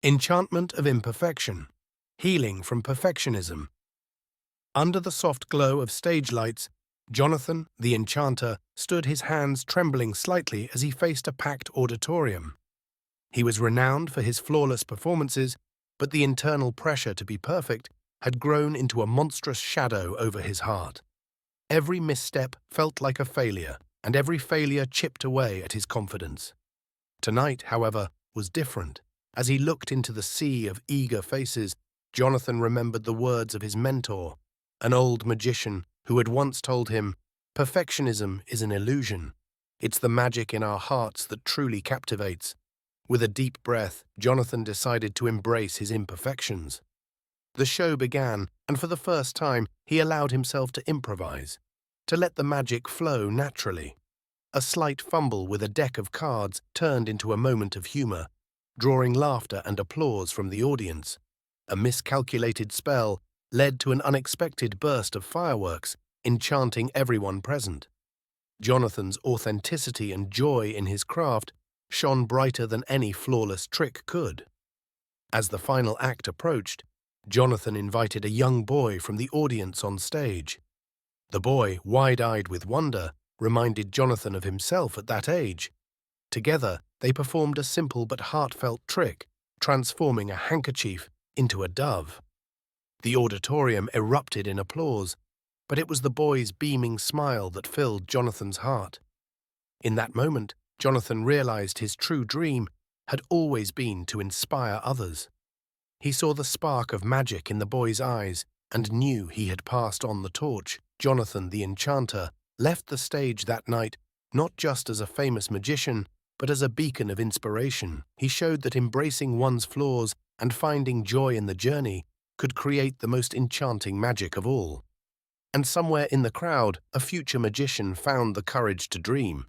Enchantment of Imperfection, Healing from Perfectionism. Under the soft glow of stage lights, Jonathan, the enchanter, stood, his hands trembling slightly as he faced a packed auditorium. He was renowned for his flawless performances, but the internal pressure to be perfect had grown into a monstrous shadow over his heart. Every misstep felt like a failure, and every failure chipped away at his confidence. Tonight, however, was different. As he looked into the sea of eager faces, Jonathan remembered the words of his mentor, an old magician who had once told him, "Perfectionism is an illusion. It's the magic in our hearts that truly captivates." With a deep breath, Jonathan decided to embrace his imperfections. The show began, and for the first time, he allowed himself to improvise, to let the magic flow naturally. A slight fumble with a deck of cards turned into a moment of humor, drawing laughter and applause from the audience. A miscalculated spell led to an unexpected burst of fireworks, enchanting everyone present. Jonathan's authenticity and joy in his craft shone brighter than any flawless trick could. As the final act approached, Jonathan invited a young boy from the audience on stage. The boy, wide-eyed with wonder, reminded Jonathan of himself at that age. Together, they performed a simple but heartfelt trick, transforming a handkerchief into a dove. The auditorium erupted in applause, but it was the boy's beaming smile that filled Jonathan's heart. In that moment, Jonathan realized his true dream had always been to inspire others. He saw the spark of magic in the boy's eyes and knew he had passed on the torch. Jonathan, the enchanter, left the stage that night not just as a famous magician, but as a beacon of inspiration. He showed that embracing one's flaws and finding joy in the journey could create the most enchanting magic of all. And somewhere in the crowd, a future magician found the courage to dream.